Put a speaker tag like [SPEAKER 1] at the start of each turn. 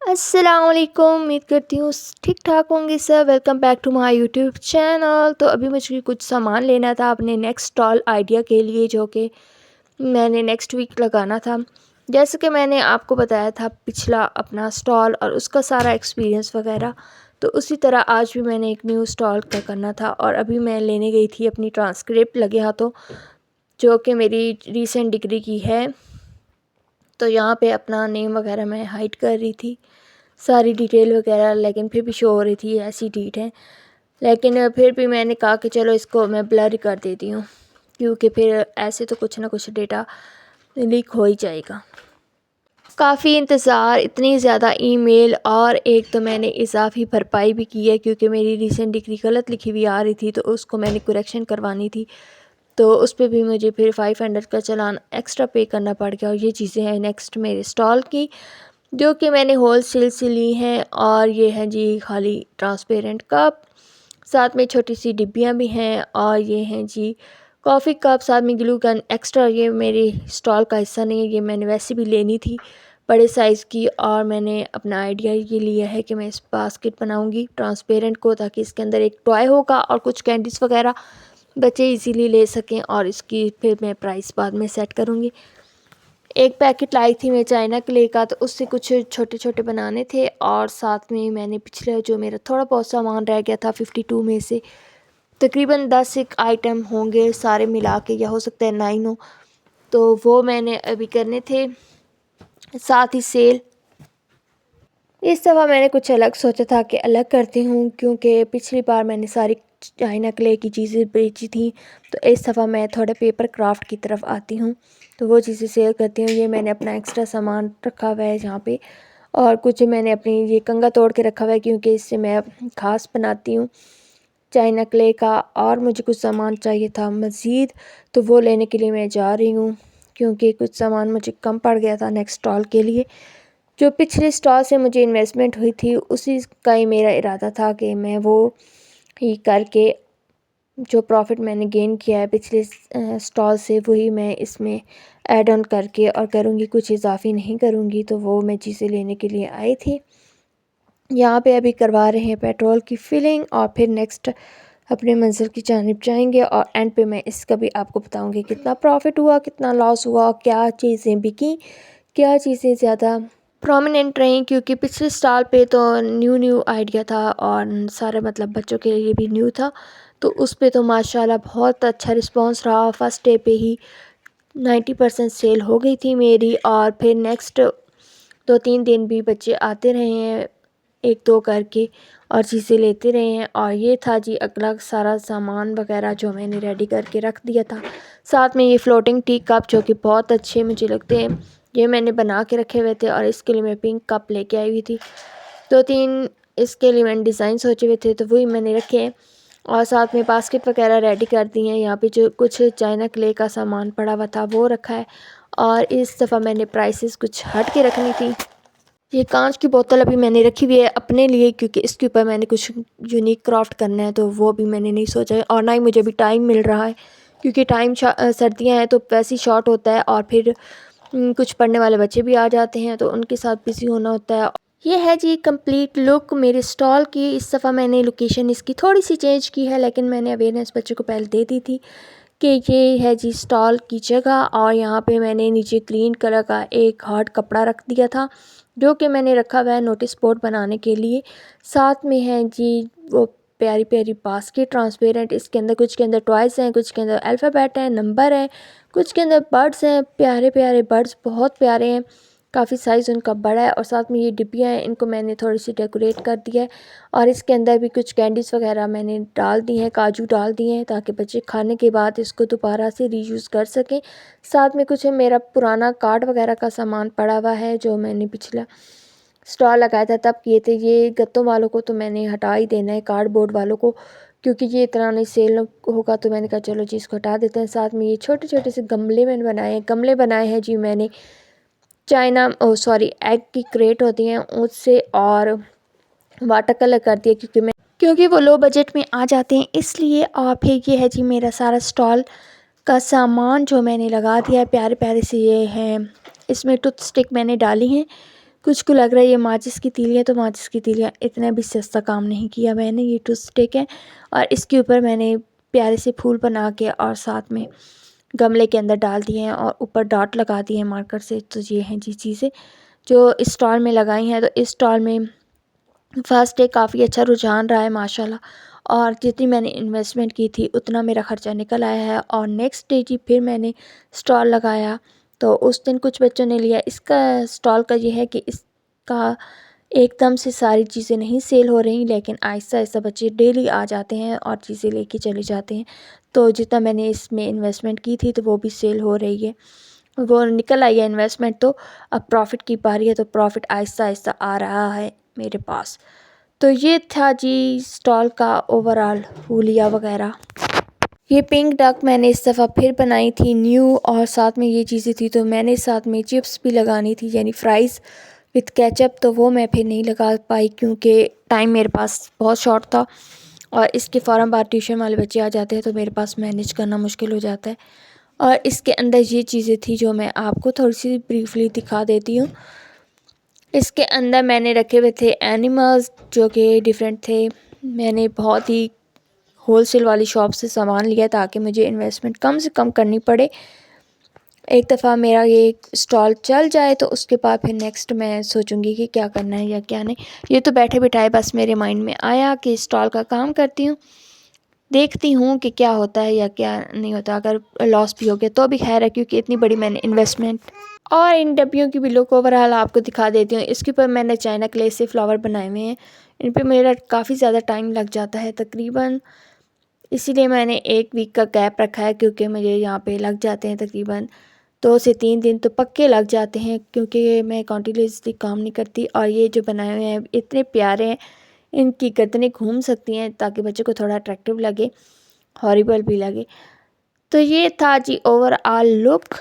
[SPEAKER 1] अस्सलामुअलैकुम। उम्मीद करती हूँ ठीक ठाक होंगे सब। Welcome back to my YouTube channel. तो अभी मुझे कुछ सामान लेना था अपने नेक्स्ट स्टॉल आइडिया के लिए, जो कि मैंने नेक्स्ट वीक लगाना था। जैसे कि मैंने आपको बताया था पिछला अपना स्टॉल और उसका सारा एक्सपीरियंस वगैरह, तो उसी तरह आज भी मैंने एक न्यू स्टॉल का करना था। और अभी मैं लेने गई थी अपनी ट्रांसक्रिप्ट लगे हाथों, जो कि मेरी रीसेंट डिग्री की है। तो यहाँ पे अपना नेम वगैरह मैं हाइड कर रही थी, सारी डिटेल वगैरह, लेकिन फिर भी शो हो रही थी ऐसी डीट है। लेकिन फिर भी मैंने कहा कि चलो इसको मैं ब्लर कर देती हूँ, क्योंकि फिर ऐसे तो कुछ ना कुछ डेटा लीक हो ही जाएगा। काफ़ी इंतज़ार, इतनी ज़्यादा ईमेल, और एक तो मैंने इजाफी भरपाई भी की है क्योंकि मेरी रीसेंट डिग्री गलत लिखी हुई आ रही थी, तो उसको मैंने करेक्शन करवानी थी। तो उस पर भी मुझे फिर 500 का चालान एक्स्ट्रा पे करना पड़ गया। और ये चीज़ें हैं नेक्स्ट मेरे स्टॉल की, जो कि मैंने होल सेल से ली हैं। और ये हैं जी खाली ट्रांसपेरेंट कप, साथ में छोटी सी डिब्बियाँ भी हैं। और ये हैं जी कॉफ़ी कप, साथ में ग्लू गन एक्स्ट्रा। ये मेरी स्टॉल का हिस्सा नहीं है, ये मैंने वैसे भी लेनी थी बड़े साइज़ की। और मैंने अपना आइडिया ये लिया है कि मैं इस बास्केट बनाऊंगी ट्रांसपेरेंट को, ताकि इसके अंदर एक टॉय होगा और कुछ कैंडीज़ वगैरह बच्चे इजीली ले सकें। और इसकी फिर मैं प्राइस बाद में सेट करूँगी। एक पैकेट लाई थी मैं चाइना क्ले का, तो उससे कुछ छोटे छोटे बनाने थे। और साथ में मैंने पिछले जो मेरा थोड़ा बहुत सामान रह गया था 52 में से, तकरीबन 10 एक आइटम होंगे सारे मिला के, या हो सकता है 9 हो, तो वो मैंने अभी करने थे। साथ ही सेल, इस दफ़ा मैंने कुछ अलग सोचा था कि अलग करती हूँ, क्योंकि पिछली बार मैंने सारी चाइना क्ले की चीज़ें बेची थी। तो इस दफ़ा मैं थोड़ा पेपर क्राफ्ट की तरफ आती हूँ, तो वो चीज़ें सेल करती हूँ। ये मैंने अपना एक्स्ट्रा सामान रखा हुआ है यहाँ पे, और कुछ मैंने अपनी ये कंगा तोड़ के रखा हुआ है, क्योंकि इससे मैं ख़ास बनाती हूँ चाइना क्ले का। और मुझे कुछ सामान चाहिए था मज़ीद, तो वो लेने के लिए मैं जा रही हूँ, क्योंकि कुछ सामान मुझे कम पड़ गया था नेक्स्ट स्टॉल के लिए। जो पिछले स्टॉल से मुझे इन्वेस्टमेंट हुई थी, उसी का ही मेरा इरादा था कि मैं वो ही करके, जो प्रॉफिट मैंने गेन किया है पिछले स्टॉल से, वही मैं इसमें ऐड ऑन करके और करूँगी, कुछ इजाफी नहीं करूँगी। तो वो मैं चीज़ें लेने के लिए आई थी। यहाँ पे अभी करवा रहे हैं पेट्रोल की फिलिंग, और फिर नेक्स्ट अपने मंजिल की जानिब जाएंगे। और एंड पे मैं इसका भी आपको बताऊँगी कितना प्रॉफिट हुआ, कितना लॉस हुआ, क्या चीज़ें बिकी, क्या चीज़ें ज़्यादा प्रोमिनेंट रहीं। क्योंकि पिछले स्टॉल पे तो न्यू आइडिया था, और सारे मतलब बच्चों के लिए भी न्यू था। तो उस पे तो माशाल्लाह बहुत अच्छा रिस्पांस रहा। फर्स्ट डे पे ही 90% सेल हो गई थी मेरी। और फिर नेक्स्ट 2-3 दिन भी बच्चे आते रहे हैं एक दो करके, और चीज़ें लेते रहे हैं। और ये था जी अगला सारा सामान वगैरह जो मैंने रेडी करके रख दिया था। साथ में ये फ्लोटिंग टी कप, जो कि बहुत अच्छे मुझे लगते हैं, ये मैंने बना के रखे हुए थे। और इसके लिए मैं पिंक कप लेके आई हुई थी। 2-3 इसके लिए मैंने डिज़ाइन सोचे हुए थे, तो वही मैंने रखे हैं। और साथ में बास्केट वगैरह रेडी कर दी हैं। यहाँ पे जो कुछ चाइना क्ले का सामान पड़ा हुआ था वो रखा है। और इस दफ़ा मैंने प्राइसेस कुछ हट के रखनी थी। ये कांच की बोतल अभी मैंने रखी हुई है अपने लिए, क्योंकि इसके ऊपर मैंने कुछ यूनिक क्राफ्ट करना है, तो वो भी मैंने नहीं सोचा है। और ना ही मुझे अभी टाइम मिल रहा है, क्योंकि टाइम सर्दियाँ हैं तो वैसे ही शॉर्ट होता है। और फिर कुछ पढ़ने वाले बच्चे भी आ जाते हैं, तो उनके साथ बिज़ी होना होता है। ये है जी कंप्लीट लुक मेरे स्टॉल की। इस दफ़ा मैंने लोकेशन इसकी थोड़ी सी चेंज की है, लेकिन मैंने अवेयरनेस बच्चों को पहले दे दी थी कि ये है जी स्टॉल की जगह। और यहाँ पे मैंने नीचे ग्रीन कलर का एक हार्ड कपड़ा रख दिया था, जो कि मैंने रखा हुआ है नोटिस बोर्ड बनाने के लिए। साथ में है जी वो प्यारी प्यारी बास्केट ट्रांसपेरेंट, इसके अंदर कुछ के अंदर टॉयज़ हैं, कुछ के अंदर अल्फ़ाबेट हैं, नंबर हैं, कुछ के अंदर बर्ड्स हैं, प्यारे प्यारे बर्ड्स, बहुत प्यारे हैं। काफ़ी साइज़ उनका बड़ा है। और साथ में ये डिब्बियाँ हैं, इनको मैंने थोड़ी सी डेकोरेट कर दिया है। और इसके अंदर भी कुछ कैंडीज़ वगैरह मैंने डाल दी हैं, काजू डाल दिए हैं, ताकि बच्चे खाने के बाद इसको दोबारा से रीयूज़ कर सकें। साथ में कुछ मेरा पुराना कार्ड वगैरह का सामान पड़ा हुआ है, जो मैंने पिछला स्टॉल लगाया था तब किए थे। ये गत्तों वालों को तो मैंने हटा ही देना है, कार्डबोर्ड वालों को, क्योंकि ये इतना नहीं सेल होगा। तो मैंने कहा चलो जी इसको हटा देते हैं। साथ में ये छोटे छोटे से गमले मैंने बनाए हैं। गमले बनाए हैं जी मैंने चाइना एग की क्रेट होती हैं उससे, और वाटर कलर कर दिया, क्योंकि वो लो बजट में आ जाते हैं इसलिए। और फिर ये है जी मेरा सारा स्टॉल का सामान जो मैंने लगा दिया है। प्यारे प्यारे से ये हैं, इसमें टूथ स्टिक मैंने डाली हैं, कुछ को लग रहा है ये माचिस की तीलियाँ, तो माचिस की तीलियाँ इतना भी सस्ता काम नहीं किया मैंने। ये टू स्टिक है और इसके ऊपर मैंने प्यारे से फूल बना के और साथ में गमले के अंदर डाल दिए हैं और ऊपर डॉट लगा दिए हैं मार्कर से। तो ये हैं जी चीज़ें जो इस स्टॉल में लगाई हैं। तो इस स्टॉल में फर्स्ट डे काफ़ी अच्छा रुझान रहा है माशाल्लाह, और जितनी मैंने इन्वेस्टमेंट की थी उतना मेरा ख़र्चा निकल आया है। और नेक्स्ट डे जी फिर मैंने स्टॉल लगाया, तो उस दिन कुछ बच्चों ने लिया। इसका स्टॉल का ये है कि इसका एकदम से सारी चीज़ें नहीं सेल हो रही, लेकिन आहिस्ता-आहिस्ता बच्चे डेली आ जाते हैं और चीज़ें लेके चले जाते हैं। तो जितना मैंने इसमें इन्वेस्टमेंट की थी तो वो भी सेल हो रही है, वो निकल आई है इन्वेस्टमेंट। तो अब प्रॉफ़िट की बारी है, तो प्रॉफ़िट आहिस्ता-आहिस्ता आ रहा है मेरे पास। तो ये था जी स्टॉल का ओवरऑल हुलिया वगैरह। ये पिंक डक मैंने इस दफ़ा फिर बनाई थी न्यू, और साथ में ये चीज़ें थी तो मैंने साथ में चिप्स भी लगानी थी, यानी फ्राइज़ विथ केचप। तो वो मैं फिर नहीं लगा पाई क्योंकि टाइम मेरे पास बहुत शॉर्ट था और इसके फ़ौरन बाद ट्यूशन वाले बच्चे आ जाते हैं, तो मेरे पास मैनेज करना मुश्किल हो जाता है। और इसके अंदर ये चीज़ें थी जो मैं आपको थोड़ी सी ब्रीफली दिखा देती हूँ। इसके अंदर मैंने रखे हुए थे एनिमल्स जो कि डिफरेंट थे। मैंने बहुत ही होलसेल वाली शॉप से सामान लिया ताकि मुझे इन्वेस्टमेंट कम से कम करनी पड़े। एक दफ़ा मेरा ये स्टॉल चल जाए तो उसके बाद फिर नेक्स्ट मैं सोचूंगी कि क्या करना है या क्या नहीं। ये तो बैठे बिठाए बस मेरे माइंड में आया कि स्टॉल का काम करती हूँ, देखती हूँ कि क्या होता है या क्या नहीं होता। अगर लॉस भी हो गया तो भी खैर है, क्योंकि इतनी बड़ी मैंने इन्वेस्टमेंट। और इन डब्बियों की भी लुक ओवरऑल आपको दिखा देती हूँ। इसके ऊपर मैंने चाइना क्ले से फ्लावर बनाए हुए हैं। इन पे मेरा काफ़ी ज़्यादा टाइम लग जाता है तकरीबन, इसीलिए मैंने 1 वीक का गैप रखा है, क्योंकि मुझे यहाँ पे लग जाते हैं तकरीबन 2 से 3 दिन तो पक्के लग जाते हैं, क्योंकि मैं कंटिन्यूसली काम नहीं करती। और ये जो बनाए हुए हैं इतने प्यारे हैं, इनकी गर्दनें घूम सकती हैं ताकि बच्चे को थोड़ा अट्रैक्टिव लगे, हॉरिबल भी लगे। तो ये था जी ओवरऑल लुक।